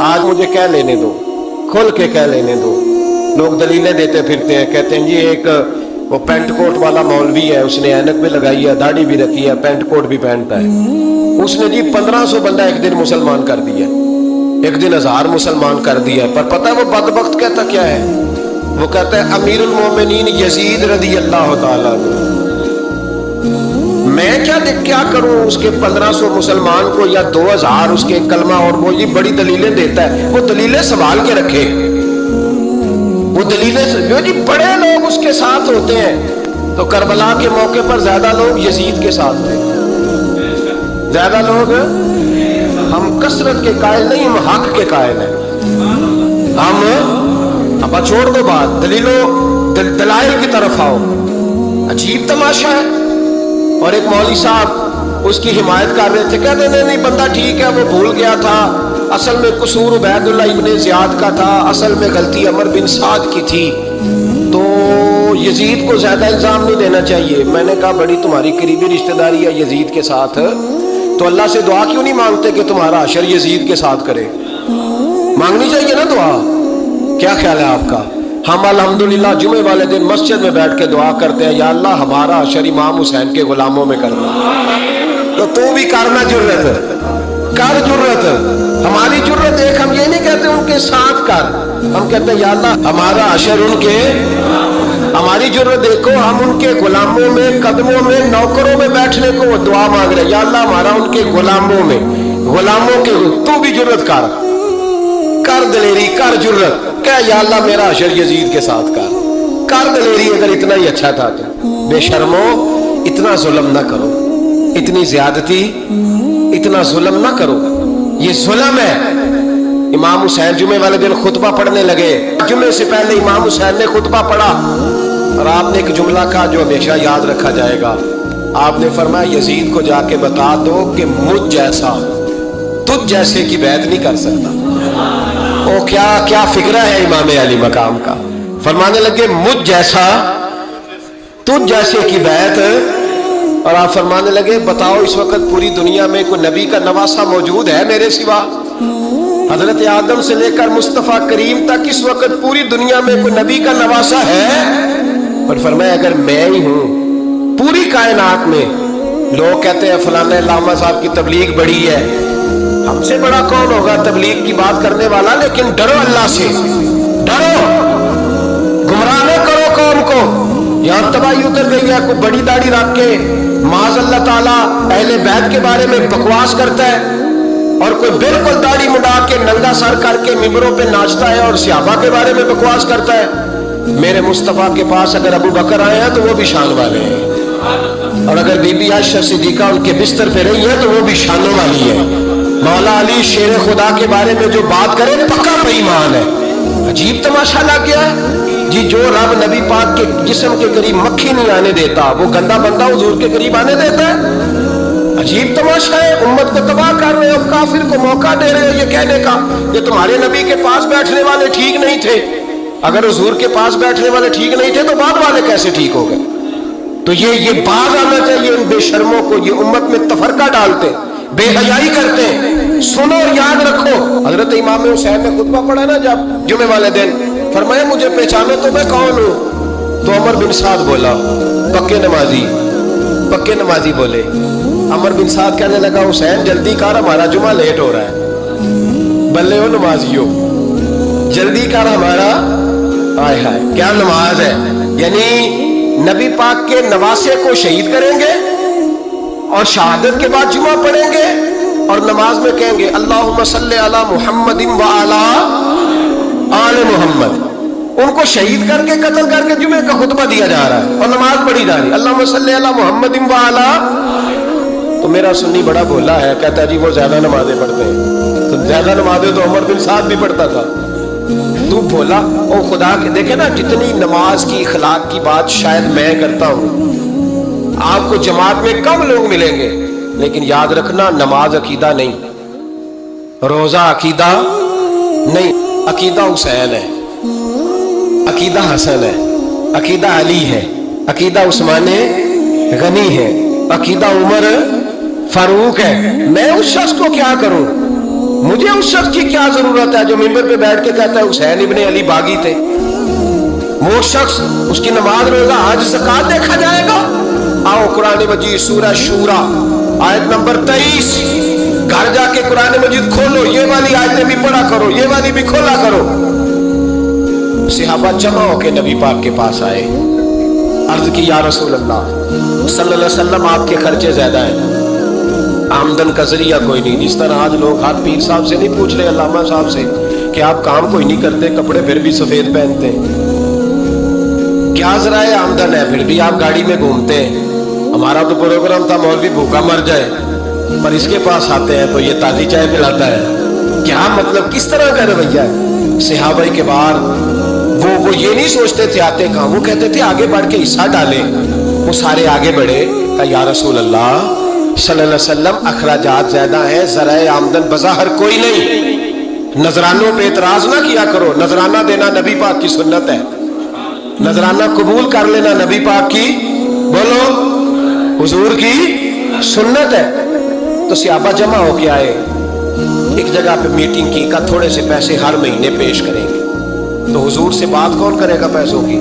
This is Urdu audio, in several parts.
آج مجھے کہہ لینے دو, کھل کے کہہ لینے دو. لوگ دلیلیں دیتے پھرتے ہیں, کہتے ہیں جی ایک وہ پینٹ کوٹ والا مولوی ہے, اس نے اینک بھی لگائی ہے, داڑھی بھی رکھی ہے, پینٹ کوٹ بھی پہنتا ہے, اس نے جی 1500 بندہ ایک دن مسلمان کر دیا, ایک دن 1000 مسلمان کر دیا. پر پتہ ہے وہ بدبخت کہتا کیا ہے؟ وہ کہتا ہے امیر المومنین یزید رضی اللہ تعالیٰ عنہ. میں کیا کروں اس کے 1500 مسلمان کو یا 2000 اس کے کلمہ, اور وہ یہ بڑی دلیلیں دیتا ہے. وہ دلیلیں سنبھال کے رکھے, وہ دلیلیں جو جی بڑے لوگ اس کے ساتھ ہوتے ہیں. تو کربلا کے موقع پر زیادہ لوگ یزید کے ساتھ تھے, زیادہ لوگ. ہم کثرت کے قائل نہیں, ہم حق کے قائل ہیں. ہم اب چھوڑ دو بات, دلائل کی طرف آؤ. عجیب تماشا ہے. اور ایک مولوی صاحب اس کی حمایت کر رہے تھے, کہتے نہیں بندہ ٹھیک ہے, وہ بھول گیا تھا, اصل میں قصور عبید اللہ ابن زیاد کا تھا, اصل میں غلطی عمر بن سعد کی تھی, تو یزید کو زیادہ الزام نہیں دینا چاہیے. میں نے کہا بڑی تمہاری قریبی رشتہ داری ہے یزید کے ساتھ, تو اللہ سے دعا کیوں نہیں مانگتے کہ تمہارا حشر یزید کے ساتھ کرے؟ مانگنی چاہیے نا دعا. کیا خیال ہے آپ کا؟ ہم الحمدللہ جمعے والے دن مسجد میں بیٹھ کے دعا کرتے ہیں, یا اللہ ہمارا حشر امام حسین کے غلاموں میں کرنا. تو بھی کرنا جرت کر, جرت ہماری جرت ایک. ہم یہ نہیں کہتے ان کے ساتھ کر, ہم کہتے ہیں یا اللہ ہمارا حشر ان کے. ہماری جرت دیکھو, ہم ان کے غلاموں میں, قدموں میں, نوکروں میں بیٹھنے کو وہ دعا مانگ رہے, یا اللہ ہمارا ان کے غلاموں میں, غلاموں کے. تو بھی جرت کر دلیری, کر جرت, کہ یا اللہ میرا حشر یزید کے ساتھ کر دلیری. اگر اتنا ہی اچھا تھا تو بے شرمو اتنا ظلم نہ کرو, اتنی زیادتی, اتنا ظلم نہ کرو, یہ ظلم ہے. امام حسین جمعے والے دن خطبہ پڑھنے لگے, جمعے سے پہلے امام حسین نے خطبہ پڑھا, اور آپ نے ایک جملہ کہا جو ہمیشہ یاد رکھا جائے گا. آپ نے فرمایا یزید کو جا کے بتا دو کہ مجھ جیسا تجھ جیسے کی بیعت نہیں کر سکتا. او کیا فکرہ ہے امام علی مقام کا. فرمانے لگے مجھ جیسا تجھ جیسے کی بیعت, اور آپ فرمانے لگے بتاؤ اس وقت پوری دنیا میں کوئی نبی کا نواسہ موجود ہے میرے سوا؟ حضرت آدم سے لے کر مصطفیٰ کریم تک اس وقت پوری دنیا میں کوئی نبی کا نواسہ ہے؟ اور فرمایا اگر میں ہی ہوں پوری کائنات میں. لوگ کہتے ہیں فلانا علامہ صاحب کی تبلیغ بڑی ہے, ہم سے بڑا کون ہوگا تبلیغ کی بات کرنے والا؟ لیکن ڈرو اللہ سے, ڈرو, گمراہ نہ کرو قوم کو. یہاں تباہی اتر گئی ہے, کوئی بڑی داڑھی رکھ کے معاذ اللہ تعالیٰ اہل بیت کے بارے میں بکواس کرتا ہے, اور کوئی بالکل داڑھی مڈا کے ننگا سر کر کے ممبروں پہ ناچتا ہے اور صحابہ کے بارے میں بکواس کرتا ہے. میرے مصطفیٰ کے پاس اگر ابو بکر آئے ہیں تو وہ بھی شان والے ہیں, اور اگر بی بی عائشہ صدیقہ ان کے بستر پہ رہی ہے تو وہ بھی شانوں والی ہے. مولا علی شیر خدا کے بارے میں جو بات کرے پکا بے ایمان ہے. عجیب تماشا لگ گیا ہے جی. جو رب نبی پاک کے جسم کے قریب مکھی نہیں آنے دیتا, وہ گندا بندہ حضور کے قریب آنے دیتا ہے؟ عجیب تماشا ہے. امت کو تباہ کر رہے ہو, کافر کو موقع دے رہے ہو یہ کہنے کا کہ تمہارے نبی کے پاس بیٹھنے والے ٹھیک نہیں تھے. اگر حضور کے پاس بیٹھنے والے ٹھیک نہیں تھے تو بعد والے کیسے ٹھیک ہو گئے؟ تو یہ باز آنا چاہیے ان بے شرموں کو. یہ امت میں تفرقہ ڈالتے, بے حیائی کرتے. سنو اور یاد رکھو, حضرت امام حسین نے خطبہ پڑھا نا جب جمعے والے دن, فرمایا مجھے پہچانو تو میں کون ہوں؟ تو عمر بن سعد بولا, پکے نمازی بولے. عمر بن سعد کہنے لگا حسین جلدی کر, ہمارا جمعہ لیٹ ہو رہا ہے. بلے ہو نمازیو, جلدی کر ہمارا. آئے ہائے کیا نماز ہے. یعنی نبی پاک کے نواسے کو شہید کریں گے اور شہادت کے بعد جمعہ پڑھیں گے, اور نماز میں کہیں گے اللہم صلی علی محمد وعلی آل محمد. ان کو شہید کر کے قتل کر کے جمعے کا خطبہ دیا جا رہا ہے اور نماز پڑھی جا رہی ہے اللہم صلی علی محمد وعلی. تو میرا سنی بڑا بھولا ہے, کہتا ہے جی وہ زیادہ نمازیں پڑھتے ہیں. تو زیادہ نمازیں تو عمر بن سعد بھی پڑھتا تھا. تو بھولا او خدا کے. دیکھیں نا جتنی نماز کی اخلاق کی بات شاید میں کرتا ہوں, آپ کو جماعت میں کم لوگ ملیں گے, لیکن یاد رکھنا نماز عقیدہ نہیں, روزہ عقیدہ نہیں. عقیدہ حسین ہے, عقیدہ حسن ہے, عقیدہ علی ہے, عقیدہ عثمان غنی ہے, عقیدہ عمر فاروق ہے. میں اس شخص کو کیا کروں؟ مجھے اس شخص کی کیا ضرورت ہے جو ممبر پہ بیٹھ کے کہتا ہے حسین ابن علی باغی تھے؟ وہ شخص، اس کی نماز روزہ حج زکات دیکھا جائے گا؟ آؤ قرآن مجید سورہ شورا آیت نمبر 23، گھر جا کے قرآن مجید کھولو، یہ والی آیتیں بھی پڑھا کرو، یہ والی بھی کھولا کرو۔ صحابہ جمع ہو کے نبی پاک کے پاس آئے، عرض کی یا رسول اللہ صلی اللہ علیہ وسلم آپ کے خرچے زیادہ ہیں، آمدن کا ذریعہ کوئی نہیں۔ جس طرح آج لوگ ہاتھ پیر صاحب سے نہیں پوچھ رہے، علامہ صاحب سے، کہ آپ کام کوئی نہیں کرتے، کپڑے پھر بھی سفید پہنتے ہیں، کیا ذرائع آمدن ہے، پھر بھی آپ گاڑی میں گھومتے ہیں؟ ہمارا تو پروگرام تھا مولوی بھوکا مر جائے، پر اس کے پاس آتے ہیں تو یہ تازی چائے پلاتا ہے، کیا مطلب کس طرح کا رویہ ہے؟ صحابہ کے بار وہ یہ نہیں سوچتے تھے آتے کہاں، وہ کہتے تھے آگے بڑھ کے حصہ ڈالیں۔ وہ سارے آگے بڑھے، کہا یا رسول اللہ صلی اللہ علیہ وسلم اخراجات زیادہ ہیں، ذرائع آمدن بظاہر کوئی نہیں، نذرانوں پہ اعتراض نہ کیا کرو، نذرانہ دینا نبی پاک کی سنت ہے، نذرانہ قبول کر لینا نبی پاک کی، بولو حضور کی سنت ہے۔ تو صحابہ جمع ہو کے آئے، ایک جگہ پہ میٹنگ کی، کہا تھوڑے سے پیسے ہر مہینے پیش کریں گے۔ تو حضور سے بات کون کرے گا پیسوں کی؟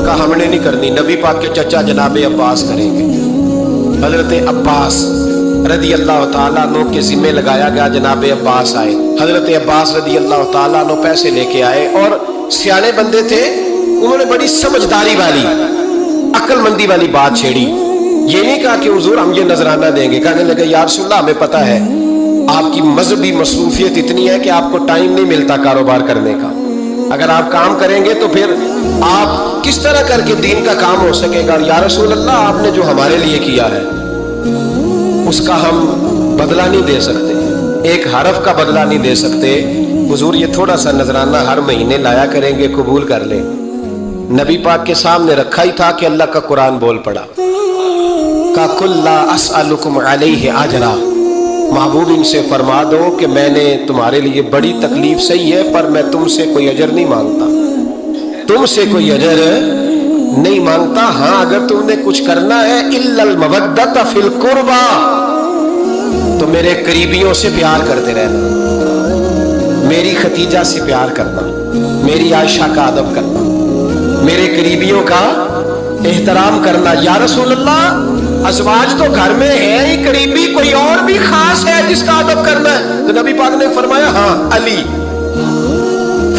کہا ہم نے نہیں کرنی، نبی پاک کے چچا جناب عباس کریں گے۔ حضرت عباس رضی اللہ تعالیٰ عنہ کے ذمہ لگایا گیا، جناب عباس آئے، حضرت عباس رضی اللہ تعالیٰ عنہ پیسے لے کے آئے، اور سیانے بندے تھے، انہوں نے بڑی سمجھداری والی عقل مندی والی بات چھیڑی۔ یہ نہیں کہا کہ حضور ہم یہ نذرانہ دیں گے، کہنے لگے یا رسول اللہ ہمیں پتہ ہے آپ کی مذہبی مصروفیت اتنی ہے کہ آپ کو ٹائم نہیں ملتا کاروبار کرنے کا، اگر آپ کام کریں گے تو پھر آپ کس طرح کر کے دین کا کام ہو سکے گا؟ یا رسول اللہ آپ نے جو ہمارے لیے کیا ہے اس کا ہم بدلہ نہیں دے سکتے، ایک حرف کا بدلہ نہیں دے سکتے، حضور یہ تھوڑا سا نذرانہ ہر مہینے لایا کریں گے، قبول کر لیں۔ نبی پاک کے سامنے رکھا ہی تھا کہ اللہ کا قرآن بول پڑا، کا کل لا اسألکم علیہ اجرا، محبوب ان سے فرما دو کہ میں نے تمہارے لیے بڑی تکلیف سہی ہے، پر میں تم سے کوئی اجر نہیں مانگتا، تم سے کوئی اجر نہیں مانگتا، ہاں اگر تم نے کچھ کرنا ہے الا المودۃ فی القربى، تو میرے قریبیوں سے پیار کرتے رہنا، میری ختیجہ سے پیار کرنا، میری عائشہ کا ادب کرنا، میرے قریبیوں کا احترام کرنا۔ یا رسول اللہ ازواج تو گھر میں ہے ہی، قریبی کوئی اور بھی خاص ہے جس کا ادب کرنا ہے؟ تو نبی پاک نے فرمایا ہاں علی،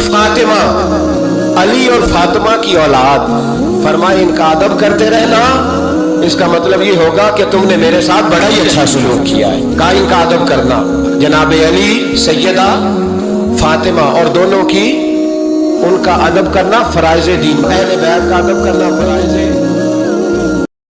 فاطمہ، علی اور فاطمہ کی اولاد، فرمایا ان کا ادب کرتے رہنا، اس کا مطلب یہ ہوگا کہ تم نے میرے ساتھ بڑا ہی اچھا سلوک کیا ہے۔ کہا ان کا ادب کرنا، جناب علی، سیدہ فاطمہ اور دونوں کی، ان کا ادب کرنا فرائض دین، اہل بیت کا ادب کرنا فرائض